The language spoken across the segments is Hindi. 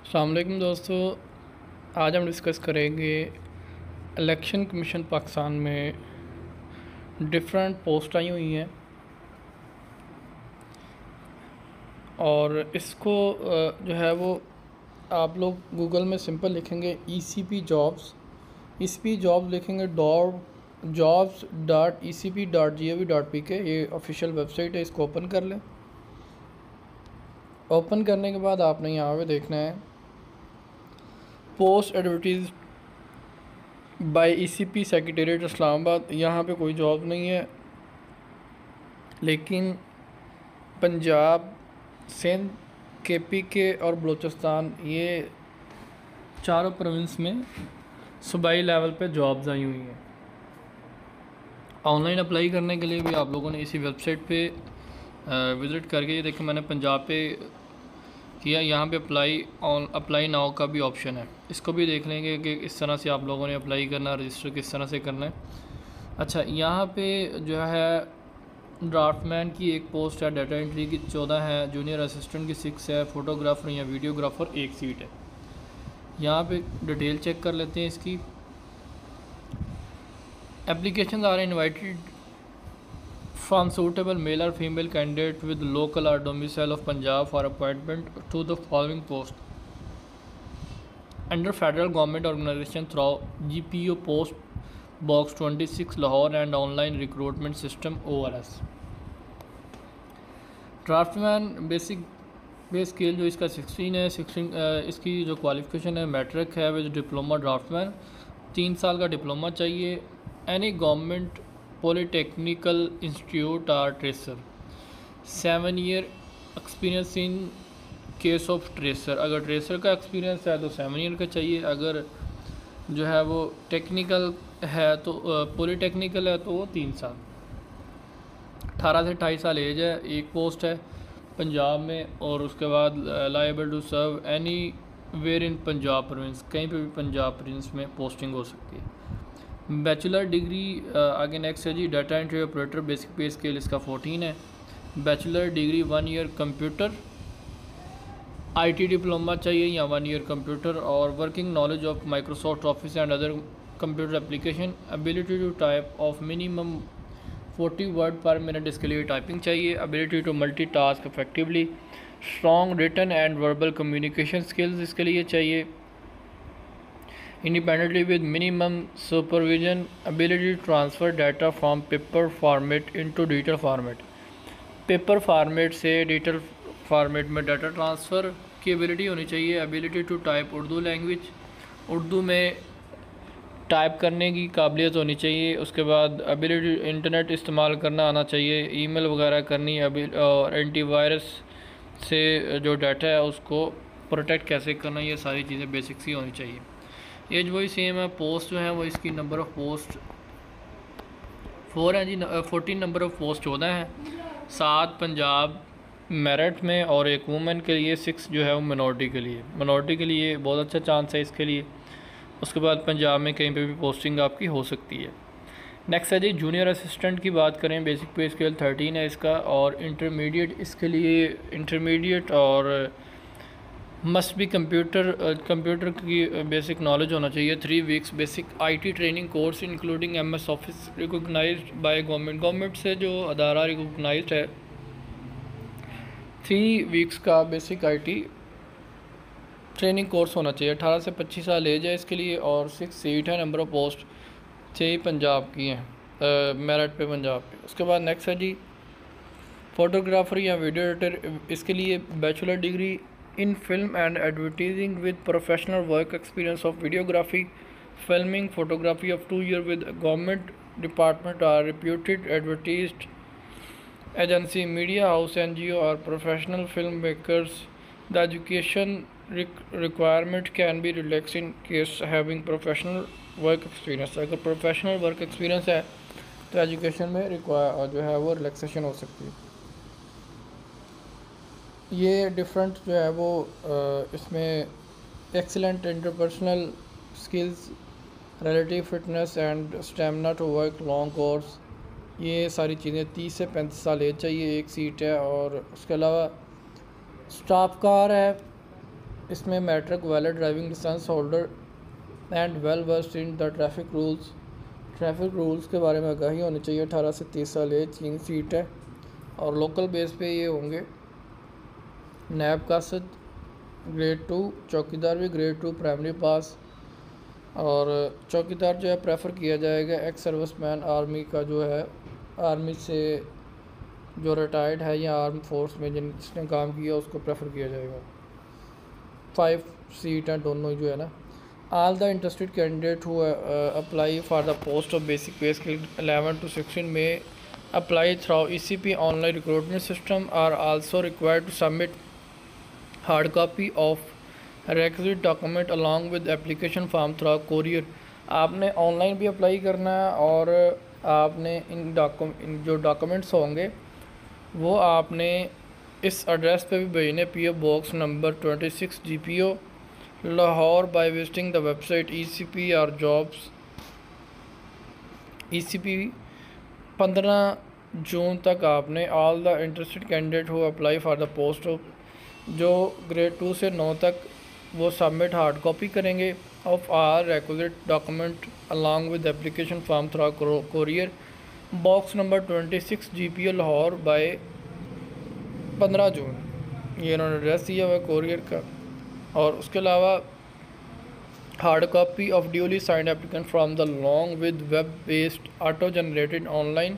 अस्सलाम वालेकुम दोस्तों। आज हम डिस्कस करेंगे इलेक्शन कमीशन पाकिस्तान में डिफरेंट पोस्ट आई हुई हैं और इसको जो है वो आप लोग गूगल में सिंपल लिखेंगे ECP जॉब्स। ECP जॉब्स लिखेंगे jobs.ecp.gov.pk। ये ऑफिशियल वेबसाइट है, इसको ओपन कर लें। ओपन करने के बाद आपने यहाँ पे देखना है post advertise by ECP secretariat Islamabad. यहाँ पे कोई जॉब नहीं है, लेकिन पंजाब, सिंध, KPK और बलूचिस्तान, ये चारों प्रोविंस में सूबाई लेवल पे जॉब्स आई हुई हैं। ऑनलाइन अप्लाई करने के लिए भी आप लोगों ने इसी वेबसाइट पे विज़िट करके, ये देखिए मैंने पंजाब पे किया, यहाँ पे अप्लाई नाउ का भी ऑप्शन है। इसको भी देख लेंगे कि इस तरह से आप लोगों ने अप्लाई करना, रजिस्टर किस तरह से करना है। अच्छा, यहाँ पे जो है ड्राफ्टमैन की एक पोस्ट है, डाटा एंट्री की 14 है, जूनियर असिस्टेंट की 6 है, फ़ोटोग्राफर या वीडियोग्राफर 1 सीट है। यहाँ पे डिटेल चेक कर लेते हैं इसकी। Application are invited from suitable male और फीमेल कैंडिडेट विद लोकल और domicile of Punjab for appointment to the following post under federal government organization through GPO post box 26 Lahore and online recruitment system ORS। Draftsman basic pay scale जो इसका 16 है, 16 इसकी जो क्वालिफिकेशन है मैट्रिक है विद डिप्लोमा ड्राफ्टमैन, 3 साल का डिप्लोमा चाहिए। Any government polytechnical institute or tracer, 7 year experience in case of tracer. अगर ट्रेसर का एक्सपीरियंस है तो 7 ईयर का चाहिए, अगर जो है वो टेक्निकल है तो पॉलीटेक्निकल है तो वो 3 साल। 18 से 28 साल एज है। एक पोस्ट है पंजाब में, और उसके बाद liable to serve anywhere in Punjab province, कहीं पे भी पंजाब प्रोविंस में पोस्टिंग हो सकती है। बैचलर डिग्री आगे नेक्स्ट है जी, data entry operator, basic pay scale इसका 14 है। Bachelor degree 1 year computer, IT diploma चाहिए या 1 ईयर कंप्यूटर, और working knowledge of Microsoft Office and other computer application. Ability to type of minimum 40 word per minute, इसके लिए टाइपिंग चाहिए। Ability to multitask effectively, strong written and verbal communication skills इसके लिए चाहिए। Independently with minimum supervision, ability to transfer data from paper format into digital format, paper format से डिजिटल फॉर्मेट में डाटा ट्रांसफ़र की एबिलिटी होनी चाहिए। Ability to type Urdu language, Urdu में टाइप करने की काबिलियत होनी चाहिए। उसके बाद एबिलिटी इंटरनेट इस्तेमाल करना आना चाहिए, ईमेल वगैरह करनी, और एंटीवायरस से जो डाटा है उसको प्रोटेक्ट कैसे करना, ये सारी चीज़ें बेसिक्स ही होनी चाहिए। एज वही सेम है। पोस्ट जो है वो इसकी नंबर ऑफ़ पोस्ट 4 है जी, 14 नंबर ऑफ़ पोस्ट 14 है। 7 पंजाब मेरिट में, और एक वुमेन के लिए 6 जो है वो मिनॉरिटी के लिए। मिनॉरिटी के लिए बहुत अच्छा चांस है इसके लिए। उसके बाद पंजाब में कहीं पे भी पोस्टिंग आपकी हो सकती है। नेक्स्ट है जी, जूनियर असिस्टेंट की बात करें, बेसिक पे स्केल 13 है इसका, और इंटरमीडिएट इसके लिए इंटरमीडिएट और मस्ट भी कंप्यूटर की बेसिक नॉलेज होना चाहिए। 3 weeks basic IT training course including MS office recognized by government से जो अदारा रिकॉग्नाइज्ड है, 3 वीक्स का बेसिक IT ट्रेनिंग कोर्स होना चाहिए। 18 से 25 साल एज है इसके लिए, और 6 सीट है। नंबर ऑफ़ पोस्ट 6 पंजाब की हैं, मेरिट पे पंजाब पे। उसके बाद नेक्स्ट है जी, फ़ोटोग्राफर या वीडियो एडिटर, इसके लिए bachelor degree in film and advertising with professional work experience of videography, filming, photography of 2 year with government department or reputed advertised agency, media house, NGO और professional film makers. The education requirement can be relax in case having professional work experience. अगर प्रोफेशनल वर्क एक्सपीरियंस है तो एजुकेशन में जो है वो रिलैक्सेशन हो सकती है। ये डिफरेंट जो है वो इसमें excellent interpersonal skills, relative fitness and stamina to work long course, ये सारी चीज़ें। 30 से 35 साल एज चाहिए, 1 सीट है। और उसके अलावा स्टाफ कार है, इसमें matric valid driving licence holder and well versed in the traffic rules के बारे में आगाही होनी चाहिए। 18 से 30 साल एज, 3 सीट है और लोकल बेस पे ये होंगे। नैब कासद ग्रेड 2, चौकीदार भी ग्रेड 2 प्राइमरी पास। और चौकीदार जो है प्रेफर किया जाएगा एक्स सर्विसमैन आर्मी का, जो है आर्मी से जो रिटायर्ड है या आर्म फोर्स में जिसने काम किया उसको प्रेफर किया जाएगा। 5 सीट हैं दोनों जो है ना। All the interested candidate who apply for the post of basic pay scale 11 to 16 में apply through ECP online recruitment system are also required to submit hard copy of requisite document along with application form through courier. आपने ऑनलाइन भी अप्लाई करना है और आपने इन जो डॉक्यूमेंट्स होंगे वो आपने इस एड्रेस पे भी भेजने। PO box number 26 GPO Lahore by visiting the website ECP और जॉब्स। ECP 15 जून तक आपने all the interested candidate who apply for the post of, जो ग्रेड 2 से 9 तक वो सबमिट हार्ड कॉपी करेंगे of are requisite document along with application form through courier. Box number 26 GPO Lahore by 15 June, ये इन्होंने एड्रेस दिया हुआ है कोरियर का। और उसके अलावा hard copy of duly signed applicant from the long with web based auto generated online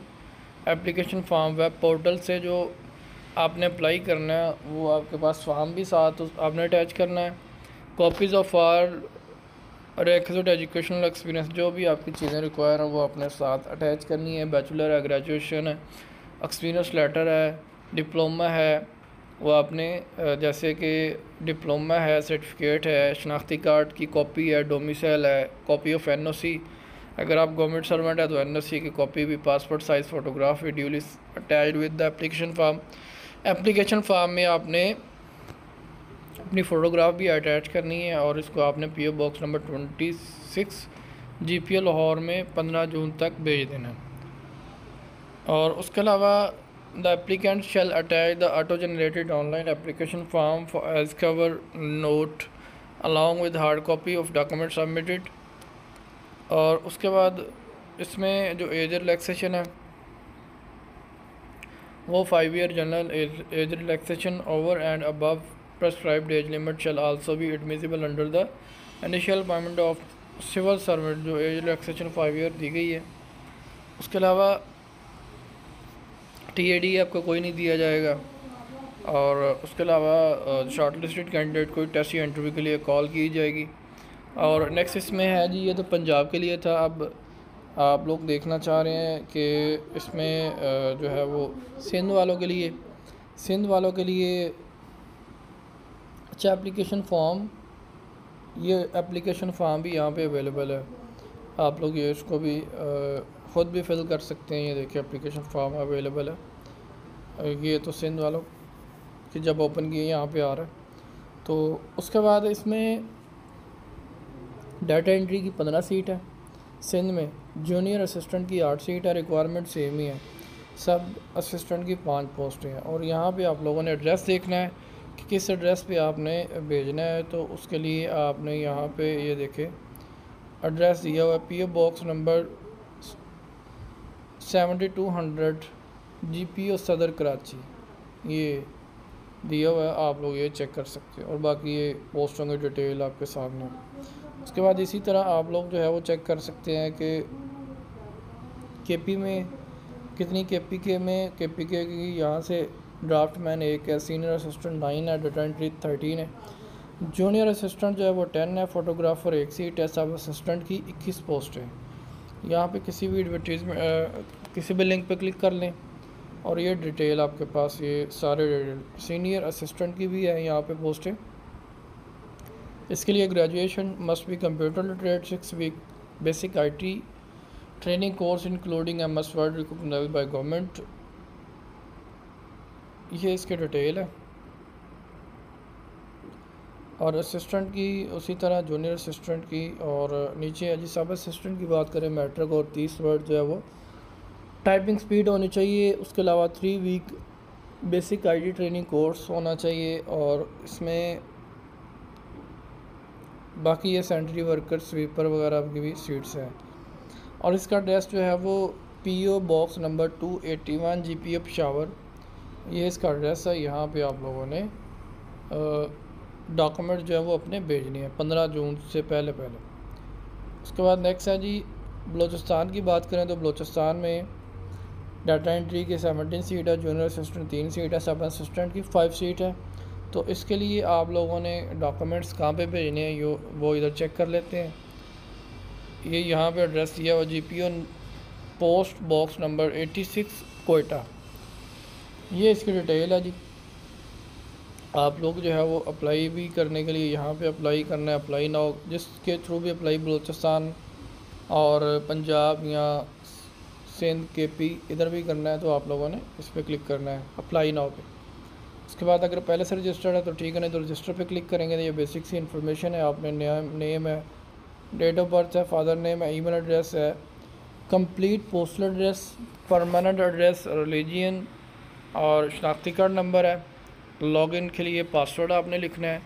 application form. Web portal से जो आपने अप्लाई करना है वो आपके पास फॉर्म भी साथ आपने अटैच करना है। Copies of are requisite educational experience, जो भी आपकी चीज़ें रिक्वायर हैं वो अपने साथ अटैच करनी है। बैचलर है, ग्रेजुएशन है, एक्सपीरियंस लेटर है, डिप्लोमा है, वो आपने जैसे कि डिप्लोमा है, सर्टिफिकेट है, शनाख्ती कार्ड की कॉपी है, डोमिसाइल है, कॉपी ऑफ NOC, अगर आप गवर्नमेंट सर्वेंट है तो NOC की कॉपी भी, पासपोर्ट साइज़ फ़ोटोग्राफ भी duly attached with the application form. Application form में आपने अपनी फ़ोटोग्राफ भी अटैच करनी है और इसको आपने PO box number 26 GPO Lahore में 15 जून तक भेज देना है। और उसके अलावा the applicant shall attach the auto generated online application form as cover note along with hard copy of document submitted. और उसके बाद इसमें जो एज रिलैक्सेशन है वो 5 year general age relaxation over and above prescribed age limit shall also be admissible under the initial appointment of civil servant, जो एज रिलैक्सेशन 5 ईयर दी गई है। उसके अलावा TAD आपको कोई नहीं दिया जाएगा। और उसके अलावा शॉर्ट लिस्टेड कैंडिडेट को टेस्ट या इंटरव्यू के लिए कॉल की जाएगी। और नेक्स्ट इसमें है जी, ये तो पंजाब के लिए था। अब आप लोग देखना चाह रहे हैं कि इसमें जो है वो सिंध वालों के लिए अच्छा एप्लीकेशन फॉर्म, ये एप्लीकेशन फॉर्म भी यहाँ पे अवेलेबल है। आप लोग ये इसको भी ख़ुद भी फिल कर सकते हैं। ये देखिए एप्लीकेशन फॉर्म अवेलेबल है। ये तो सिंध वालों कि जब ओपन किए यहाँ पे आ रहा है। तो उसके बाद इसमें डाटा एंट्री की 15 सीट है। सिंध में जूनियर असिस्टेंट की 8 सीट है। रिक्वायरमेंट सेम ही है। सब असिस्टेंट की 5 पोस्टें हैं। और यहाँ पे आप लोगों ने एड्रेस देखना है कि किस एड्रेस पे आपने भेजना है। तो उसके लिए आपने यहाँ पे ये देखें एड्रेस दिया हुआ है। PO बॉक्स नंबर 7200 GPO सदर कराची, ये दिया हुआ है। आप लोग ये चेक कर सकते हैं और बाकी ये पोस्टों की डिटेल आपके सामने। उसके बाद इसी तरह आप लोग जो है वो चेक कर सकते हैं कि KP में कितनी KPK की यहाँ से ड्राफ्ट मैन 1 है, सीनियर असिस्टेंट 9 है, डाटा एंट्री 13 है, जूनियर असिस्टेंट जो है वो 10 है, फ़ोटोग्राफर 1 सीट है, सब असिस्टेंट की 21 पोस्ट है। यहाँ पे किसी भी एडवर्टीजमेंट किसी भी लिंक पे क्लिक कर लें और ये डिटेल आपके पास, ये सारे डिटेल सीनियर असिस्टेंट की भी है यहाँ पे पोस्ट है। इसके लिए graduation must be computer literate, 6 week basic IT training course including MS word recognized by government. ये इसके डिटेल है। और असिस्टेंट की उसी तरह जूनियर असिस्टेंट की। और नीचे जी सब असिस्टेंट की बात करें मैट्रिक और 30 वर्ड जो है वो टाइपिंग स्पीड होनी चाहिए। उसके अलावा 3 week basic IT training course होना चाहिए। और इसमें बाकी ये सेंट्री वर्कर स्वीपर वगैरह की भी सीट्स हैं। और इसका एड्रेस जो है वो PO box number 281 GPO Peshawar, ये इसका एड्रेस है। यहाँ पे आप लोगों ने डॉक्यूमेंट जो है वो अपने भेजने हैं 15 जून से पहले। उसके बाद नेक्स्ट है जी, बलूचिस्तान की बात करें तो बलूचिस्तान में डाटा एंट्री की 17 सीट है, जूनियर असिस्टेंट 3 सीट है, सब असिस्टेंट की 5 सीट है। तो इसके लिए आप लोगों ने डॉक्यूमेंट्स कहाँ पे भेजने हैं वो इधर चेक कर लेते हैं। ये यहाँ पे एड्रेस दिया हुआ GPO post box number 86 Quetta, ये इसकी डिटेल है जी। आप लोग जो है वो अप्लाई भी करने के लिए यहाँ पे अप्लाई करना है, अप्लाई नाउ, जिसके थ्रू भी अप्लाई बलूचिस्तान और पंजाब या सिंध KP इधर भी करना है तो आप लोगों ने इस पर क्लिक करना है अप्लाई नाउ पे। उसके बाद अगर पहले से रजिस्टर्ड है तो ठीक है, नहीं तो रजिस्टर पे क्लिक करेंगे तो ये बेसिक सी इन्फॉर्मेशन है। आपने नेम है, डेट ऑफ बर्थ है, फादर नेम है, ईमेल एड्रेस है, complete postal address, permanent address, religion और शनाख्ती कार्ड नंबर है। लॉगिन के लिए पासवर्ड आपने लिखना है,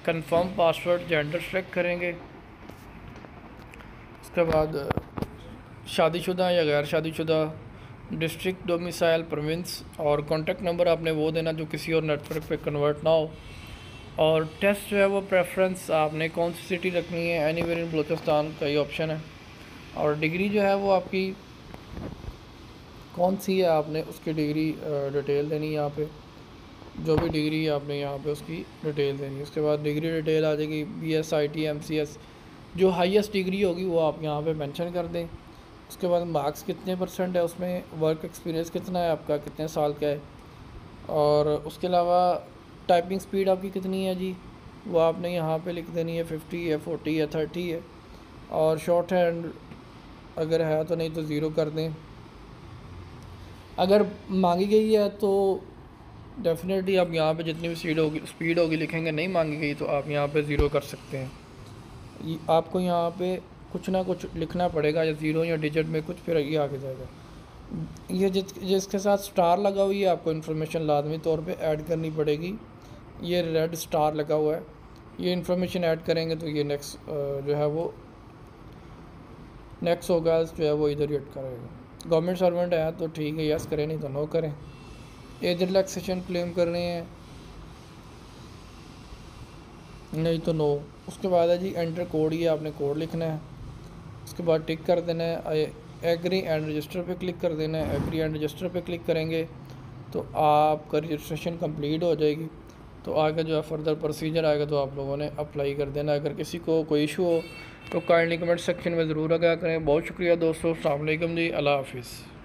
कंफर्म पासवर्ड, जेंडर सेलेक्ट करेंगे। उसके बाद शादीशुदा या गैर शादीशुदा, डिस्ट्रिक्ट, डोमिसाइल, प्रोविंस और कॉन्टैक्ट नंबर आपने वो देना जो किसी और नेटवर्क पे कन्वर्ट ना हो। और टेस्ट जो है वो प्रेफरेंस आपने कौन सी सिटी रखनी है, एनीवेयर इन बलूचिस्तान का ये ऑप्शन है। और डिग्री जो है वो आपकी कौन सी है आपने उसकी डिग्री डिटेल देनी है यहाँ पे, जो भी डिग्री है आपने यहाँ पे उसकी डिटेल देनी है। उसके बाद डिग्री डिटेल आ जाएगी BS IT MCS, जो हाईएस्ट डिग्री होगी वो आप यहाँ पे मेंशन कर दें। उसके बाद मार्क्स कितने % है उसमें, वर्क एक्सपीरियंस कितना है आपका, कितने साल का है, और उसके अलावा टाइपिंग स्पीड आपकी कितनी है जी, वो आपने यहाँ पे लिख देनी है, 50 है, 40 है, 30 है। और शॉर्ट हैंड अगर है तो, नहीं तो ज़ीरो कर दें। अगर मांगी गई है तो डेफिनेटली आप यहाँ पे जितनी भी स्पीड होगी लिखेंगे, नहीं मांगी गई तो आप यहाँ पे ज़ीरो कर सकते हैं। आपको यहाँ पे कुछ ना कुछ लिखना पड़ेगा, या ज़ीरो या डिजिट में कुछ, फिर ये आगे जाएगा। ये जिसके साथ स्टार लगा हुआ है आपको इन्फॉर्मेशन लाजमी तौर पे ऐड करनी पड़ेगी। ये रेड स्टार लगा हुआ है, ये इन्फॉर्मेशन ऐड करेंगे तो ये नेक्स्ट जो है वो नेक्स्ट होगा जो है वो इधर ऐड करेगा। गवर्नमेंट सर्वेंट है तो ठीक है, यस करें, नहीं तो नो करें। एज रिलैक्सेशन क्लेम कर रहे हैं, नहीं तो नो। उसके बाद है जी एंटर कोड, ये आपने कोड लिखना है। उसके बाद टिक कर देना है, एग्री एंड रजिस्टर पे क्लिक कर देना है। एग्री एंड रजिस्टर पे क्लिक करेंगे तो आपका रजिस्ट्रेशन कंप्लीट हो जाएगी। तो आगे जो है फर्दर प्रोसीजर आएगा तो आप लोगों ने अप्लाई कर देना। अगर किसी को कोई इशू हो तो काइंडली कमेंट सेक्शन में ज़रूर आगाह करें। बहुत शुक्रिया दोस्तों, अस्सलाम वालेकुम जी, अल्लाह हाफिज़।